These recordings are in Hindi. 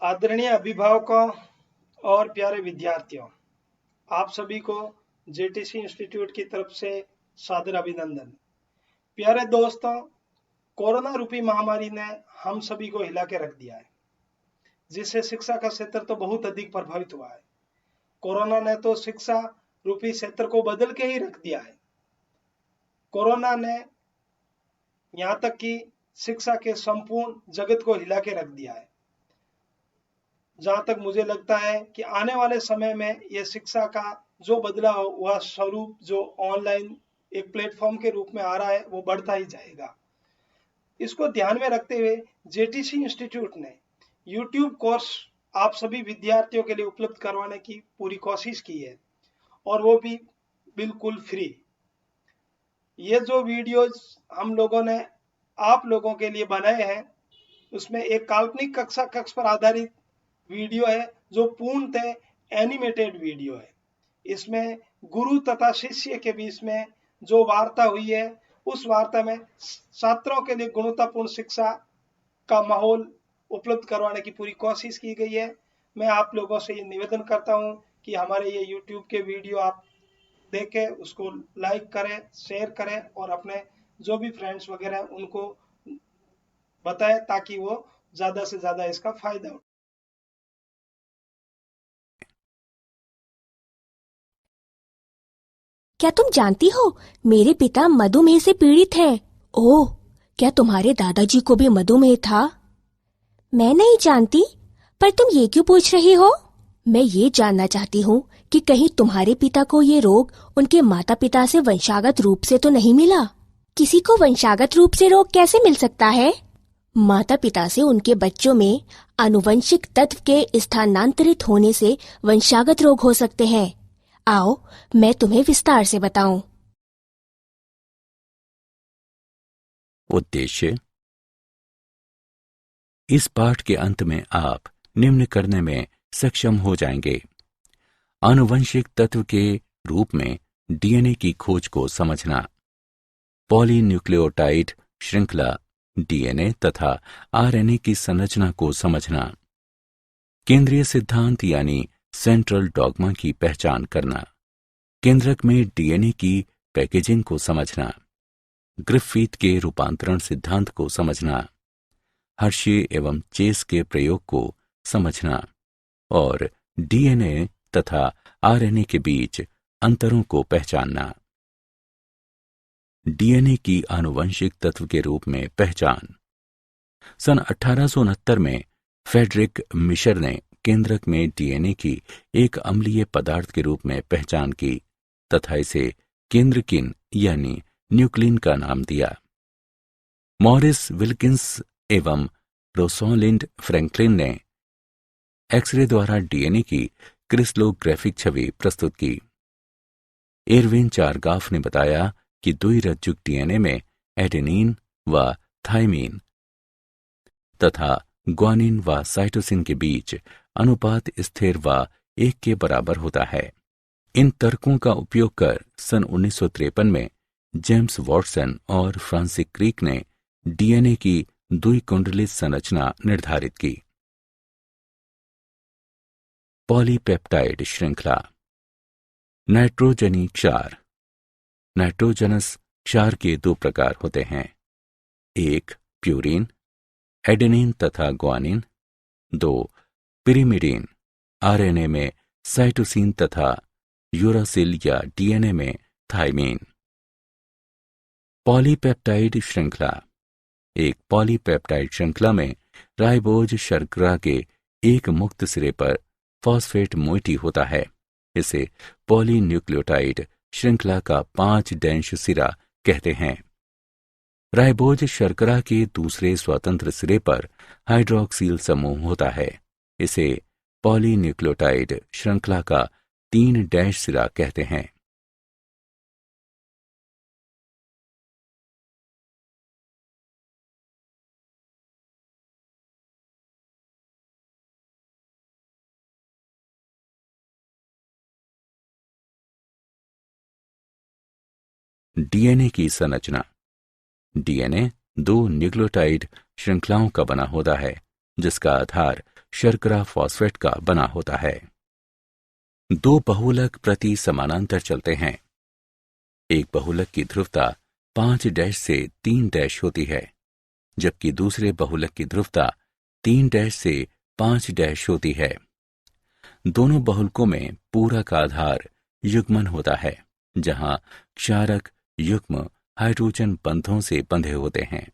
आदरणीय अभिभावकों और प्यारे विद्यार्थियों, आप सभी को जेटीसी इंस्टीट्यूट की तरफ से सादर अभिनंदन। प्यारे दोस्तों, कोरोना रूपी महामारी ने हम सभी को हिला के रख दिया है, जिससे शिक्षा का क्षेत्र तो बहुत अधिक प्रभावित हुआ है। कोरोना ने तो शिक्षा रूपी क्षेत्र को बदल के ही रख दिया है। कोरोना ने यहाँ तक कि शिक्षा के संपूर्ण जगत को हिला के रख दिया है। जहां तक मुझे लगता है कि आने वाले समय में यह शिक्षा का जो बदला हुआ स्वरूप, जो ऑनलाइन एक प्लेटफॉर्म के रूप में आ रहा है, वो बढ़ता ही जाएगा। इसको ध्यान में रखते हुए जेटीसी इंस्टीट्यूट ने यूट्यूब कोर्स आप सभी विद्यार्थियों के लिए उपलब्ध करवाने की पूरी कोशिश की है, और वो भी बिल्कुल फ्री। ये जो वीडियोज हम लोगों ने आप लोगों के लिए बनाए हैं, उसमें एक काल्पनिक कक्ष पर आधारित वीडियो है जो पूर्णतः एनिमेटेड वीडियो है। इसमें गुरु तथा शिष्य के बीच में जो वार्ता हुई है, उस वार्ता में छात्रों के लिए गुणवत्तापूर्ण शिक्षा का माहौल उपलब्ध करवाने की पूरी कोशिश की गई है। मैं आप लोगों से ये निवेदन करता हूं कि हमारे ये YouTube के वीडियो आप देखें, उसको लाइक करें, शेयर करें और अपने जो भी फ्रेंड्स वगैरह हैं उनको बताएं, ताकि वो ज्यादा से ज्यादा इसका फायदा हो। क्या तुम जानती हो, मेरे पिता मधुमेह से पीड़ित हैं। ओह, क्या तुम्हारे दादाजी को भी मधुमेह था? मैं नहीं जानती, पर तुम ये क्यों पूछ रही हो? मैं ये जानना चाहती हूँ कि कहीं तुम्हारे पिता को ये रोग उनके माता पिता से वंशागत रूप से तो नहीं मिला? किसी को वंशागत रूप से रोग कैसे मिल सकता है? माता पिता से उनके बच्चों में आनुवंशिक तत्व के स्थानांतरित होने से वंशागत रोग हो सकते हैं। आओ, मैं तुम्हें विस्तार से बताऊं। उद्देश्य: इस पाठ के अंत में आप निम्न करने में सक्षम हो जाएंगे। आनुवंशिक तत्व के रूप में डीएनए की खोज को समझना, पॉलीन्यूक्लियोटाइड श्रृंखला डीएनए तथा आरएनए की संरचना को समझना, केंद्रीय सिद्धांत यानी सेंट्रल डॉगमा की पहचान करना, केंद्रक में डीएनए की पैकेजिंग को समझना, ग्रिफिथ के रूपांतरण सिद्धांत को समझना, हर्शे एवं चेस के प्रयोग को समझना और डीएनए तथा आरएनए के बीच अंतरों को पहचानना। डीएनए की आनुवंशिक तत्व के रूप में पहचान। सन 1869 में फ्रेडरिक मिशर ने केंद्रक में डीएनए की एक अम्लीय पदार्थ के रूप में पहचान की तथा इसे केंद्रकिन यानी न्यूक्लिन का नाम दिया। मॉरिस विल्किंस एवं रोसोलिंड फ्रैंकलिन ने एक्सरे द्वारा डीएनए की क्रिस्टलोग्राफिक छवि प्रस्तुत की। एरविन चारगाफ ने बताया कि द्विरज्जुक डीएनए में एडेनिन व थाइमीन तथा ग्वानिन व साइटोसिन के बीच अनुपात स्थिर व 1 के बराबर होता है। इन तर्कों का उपयोग कर सन 1953 में जेम्स वॉटसन और फ्रांसिस क्रिक ने डीएनए की द्विकुंडलित संरचना निर्धारित की। पॉलीपेप्टाइड श्रृंखला। नाइट्रोजनी क्षार। नाइट्रोजनस क्षार के 2 प्रकार होते हैं, एक प्यूरिन एडेनिन तथा ग्वानिन, 2 पिरिमिडीन आरएनए में साइटोसिन तथा यूरासिल या डीएनए में थाइमीन। पॉलीपेप्टाइड श्रृंखला। एक पॉलीपेप्टाइड श्रृंखला में राइबोज शर्करा के एक मुक्त सिरे पर फॉस्फेट मोइटी होता है। इसे पॉलीन्यूक्लियोटाइड श्रृंखला का 5' सिरा कहते हैं। राइबोज शर्करा के दूसरे स्वतंत्र सिरे पर हाइड्रोक्सिल समूह होता है। इसे पॉलीन्यूक्लियोटाइड श्रृंखला का 3' सिरा कहते हैं। डीएनए की संरचना। डीएनए 2 न्यूक्लियोटाइड श्रृंखलाओं का बना होता है, जिसका आधार शर्करा फॉस्फेट का बना होता है। दो बहुलक प्रति समानांतर चलते हैं। एक बहुलक की ध्रुवता 5' से 3' होती है, जबकि दूसरे बहुलक की ध्रुवता 3' से 5' होती है। दोनों बहुलकों में पूरक आधार युग्मन होता है, जहां क्षारक युग्म हाइड्रोजन बंधों से बंधे होते हैं।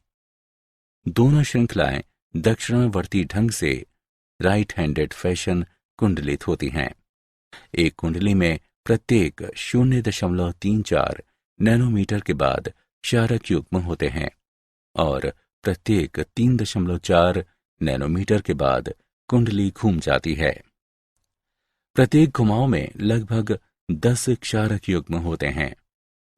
दोनों श्रृंखलाएं दक्षिणावर्ती ढंग से राइट हैंडेड फैशन कुंडलित होती हैं। एक कुंडली में प्रत्येक 0.34 नैनोमीटर के बाद क्षारक युग्म होते हैं और प्रत्येक 3.4 नैनोमीटर के बाद कुंडली घूम जाती है। प्रत्येक घुमाव में लगभग 10 क्षारक युग्म होते हैं।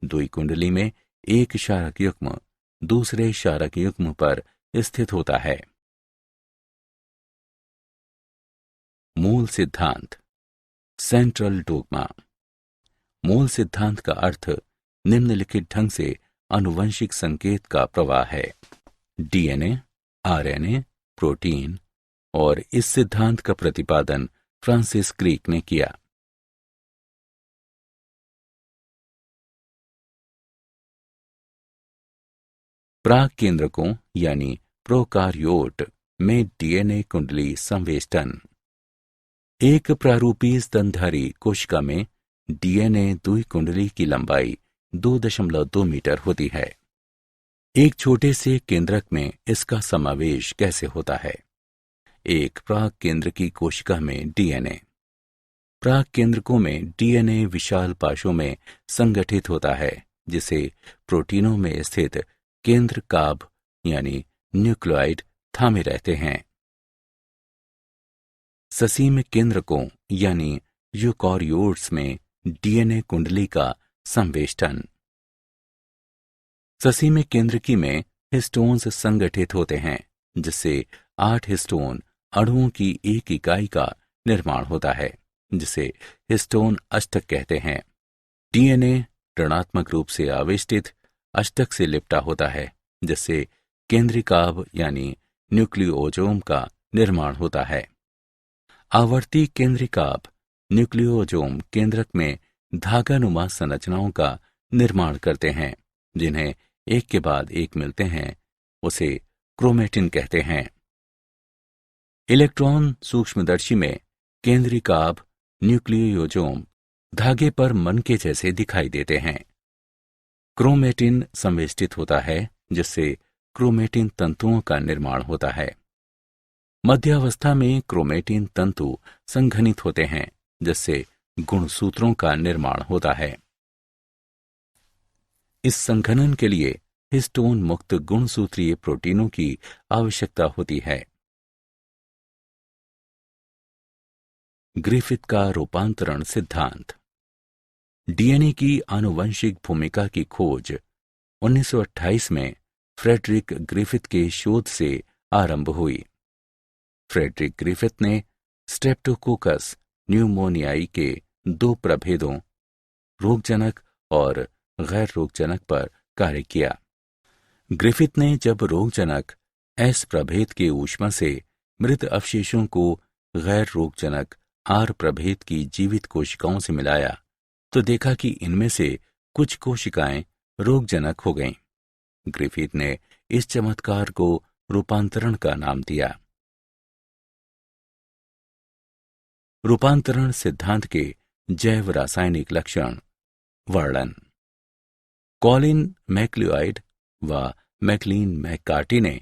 दुई कुंडली में एक क्षारक युग्म दूसरे क्षारक युग्म पर स्थित होता है। मूल सिद्धांत, सेंट्रल डोग्मा। मूल सिद्धांत का अर्थ निम्नलिखित ढंग से आनुवंशिक संकेत का प्रवाह है। डीएनए, आरएनए, प्रोटीन, और इस सिद्धांत का प्रतिपादन फ्रांसिस क्रिक ने किया। प्राक केंद्रकों यानी प्रोकार्योट में डीएनए कुंडली संवेष्टन। एक प्रारूपी स्तनधारी कोशिका में डीएनए द्वि कुंडली की लंबाई 2.2 मीटर होती है। एक छोटे से केंद्रक में इसका समावेश कैसे होता है? एक प्राक केंद्र की कोशिका में डीएनए। प्राक केंद्रकों में डीएनए विशाल पाशों में संगठित होता है, जिसे प्रोटीनों में स्थित केंद्र काभ यानी न्यूक्लियोइड थामे रहते हैं। ससीम केंद्रकों यानी यूकारियोट्स में डीएनए कुंडली का संवेष्टन। ससीम केंद्रकी में हिस्टोन्स संगठित होते हैं, जिससे 8 हिस्टोन अणुओं की एक इकाई का निर्माण होता है, जिसे हिस्टोन अष्टक कहते हैं। डीएनए ऋणात्मक रूप से आवेष्टित अष्टक से लिपटा होता है, जिससे केंद्रिकाभ यानी न्यूक्लियोजोम का निर्माण होता है। आवर्ती केंद्रिकाभ न्यूक्लियोजोम केंद्रक में धागानुमा संरचनाओं का निर्माण करते हैं, जिन्हें एक के बाद एक मिलते हैं, उसे क्रोमेटिन कहते हैं। इलेक्ट्रॉन सूक्ष्मदर्शी में केंद्रिकाभ न्यूक्लियोजोम धागे पर मनके जैसे दिखाई देते हैं। क्रोमेटिन संवेष्टित होता है, जिससे क्रोमेटिन तंतुओं का निर्माण होता है। मध्यावस्था में क्रोमेटिन तंतु संघनित होते हैं, जिससे गुणसूत्रों का निर्माण होता है। इस संघनन के लिए हिस्टोन मुक्त गुणसूत्रीय प्रोटीनों की आवश्यकता होती है। ग्रिफिथ का रूपांतरण सिद्धांत। डीएनए की आनुवंशिक भूमिका की खोज 1928 में फ्रेडरिक ग्रिफिथ के शोध से आरंभ हुई। फ्रेडरिक ग्रिफिथ ने स्ट्रेप्टोकोकस न्यूमोनियाई के 2 प्रभेदों, रोगजनक और गैर रोगजनक पर कार्य किया। ग्रिफिथ ने जब रोगजनक एस प्रभेद के ऊष्मा से मृत अवशेषों को गैर रोगजनक आर प्रभेद की जीवित कोशिकाओं से मिलाया, तो देखा कि इनमें से कुछ कोशिकाएं रोगजनक हो गईं। ग्रिफिथ ने इस चमत्कार को रूपांतरण का नाम दिया। रूपांतरण सिद्धांत के जैव रासायनिक लक्षण वर्णन। कॉलिन मैक्लिओइड व मैकलीन मैककार्टी ने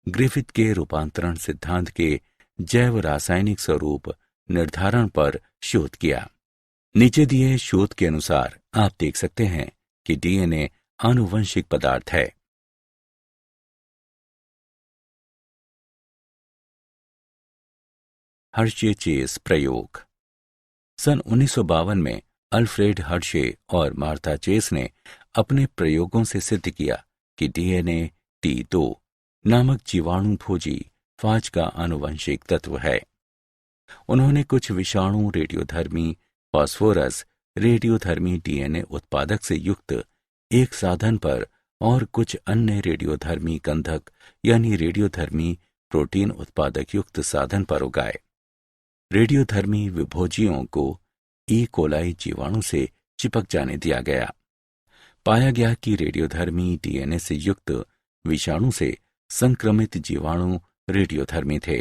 ग्रिफिथ के रूपांतरण सिद्धांत के जैव रासायनिक स्वरूप निर्धारण पर शोध किया। नीचे दिए शोध के अनुसार आप देख सकते हैं कि डीएनए आनुवंशिक पदार्थ है। हर्शे चेस प्रयोग। सन 1952 में अल्फ्रेड हर्शे और मार्था चेस ने अपने प्रयोगों से सिद्ध किया कि डीएनए T2 नामक जीवाणु भोजी फाज का आनुवंशिक तत्व है। उन्होंने कुछ विषाणु रेडियोधर्मी फास्फोरस रेडियोधर्मी डीएनए उत्पादक से युक्त एक साधन पर और कुछ अन्य रेडियोधर्मी गंधक यानी रेडियोधर्मी प्रोटीन उत्पादक युक्त साधन पर उगाए। रेडियोधर्मी विभोजियों को ई कोलाई जीवाणु से चिपक जाने दिया गया। पाया गया कि रेडियोधर्मी डीएनए से युक्त विषाणु से संक्रमित जीवाणु रेडियोधर्मी थे,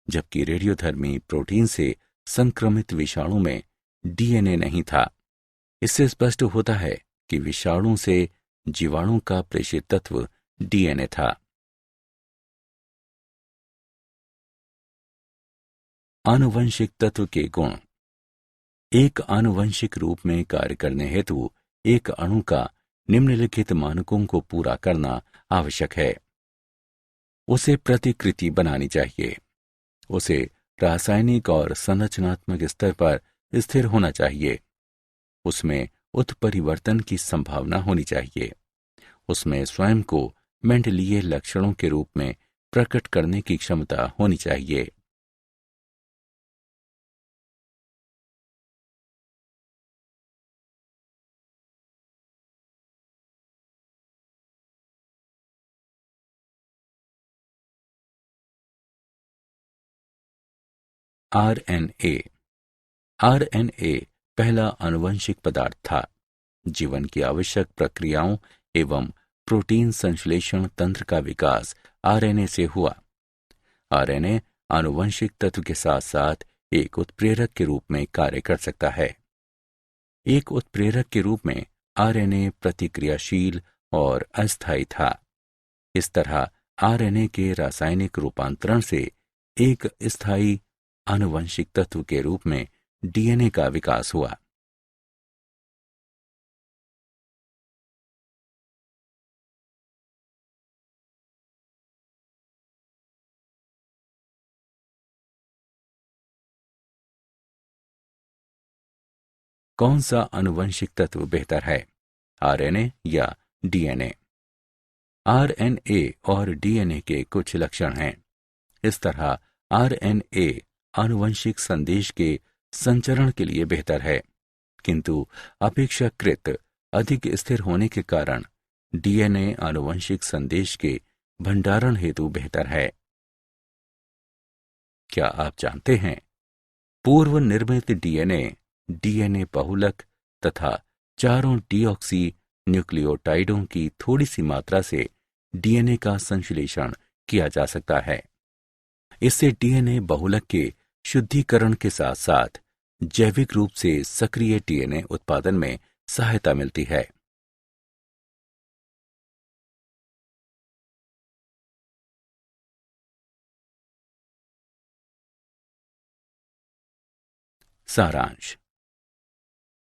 जबकि रेडियोधर्मी प्रोटीन से संक्रमित विषाणु में डीएनए नहीं था। इससे स्पष्ट होता है कि विषाणु से जीवाणु का प्रेषित तत्व डीएनए था। आनुवंशिक तत्व के गुण। एक आनुवंशिक रूप में कार्य करने हेतु एक अणु का निम्नलिखित मानकों को पूरा करना आवश्यक है। उसे प्रतिकृति बनानी चाहिए, उसे रासायनिक और संरचनात्मक स्तर पर स्थिर होना चाहिए, उसमें उत्परिवर्तन की संभावना होनी चाहिए, उसमें स्वयं को मेंडलीय लक्षणों के रूप में प्रकट करने की क्षमता होनी चाहिए। आरएनए। आरएनए पहला आनुवंशिक पदार्थ था। जीवन की आवश्यक प्रक्रियाओं एवं प्रोटीन संश्लेषण तंत्र का विकास आरएनए से हुआ। आरएनए आनुवंशिक तत्व के साथ साथ एक उत्प्रेरक के रूप में कार्य कर सकता है। एक उत्प्रेरक के रूप में आरएनए प्रतिक्रियाशील और अस्थायी था। इस तरह आरएनए के रासायनिक रूपांतरण से एक स्थायी आनुवंशिक तत्व के रूप में डीएनए का विकास हुआ। कौन सा आनुवंशिक तत्व बेहतर है, आरएनए या डीएनए? आरएनए और डीएनए के कुछ लक्षण हैं। इस तरह आरएनए आनुवंशिक संदेश के संचरण के लिए बेहतर है, किंतु अपेक्षाकृत अधिक स्थिर होने के कारण डीएनए आनुवंशिक संदेश के भंडारण हेतु बेहतर है। क्या आप जानते हैं, पूर्व निर्मित डीएनए बहुलक तथा चारों डीऑक्सी न्यूक्लियोटाइडों की थोड़ी सी मात्रा से डीएनए का संश्लेषण किया जा सकता है। इससे डीएनए बहुलक के शुद्धिकरण के साथ साथ जैविक रूप से सक्रिय डीएनए उत्पादन में सहायता मिलती है। सारांश।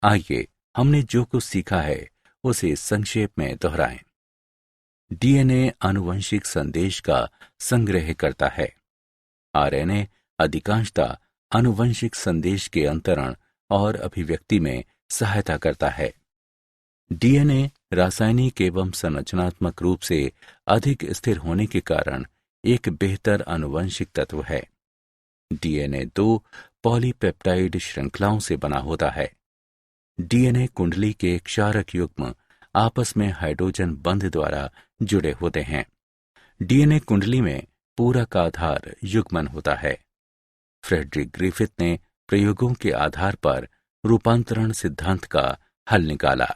आइए हमने जो कुछ सीखा है उसे संक्षेप में दोहराएं। डीएनए आनुवंशिक संदेश का संग्रह करता है। आरएनए अधिकांशतः आनुवंशिक संदेश के अंतरण और अभिव्यक्ति में सहायता करता है। डीएनए रासायनिक एवं संरचनात्मक रूप से अधिक स्थिर होने के कारण एक बेहतर आनुवंशिक तत्व है। डीएनए 2 पॉलीपेप्टाइड श्रृंखलाओं से बना होता है। डीएनए कुंडली के क्षारक युग्म आपस में हाइड्रोजन बंध द्वारा जुड़े होते हैं। डीएनए कुंडली में पूरक आधार युग्मन होता है। फ्रेडरिक ग्रिफिथ ने प्रयोगों के आधार पर रूपांतरण सिद्धांत का हल निकाला।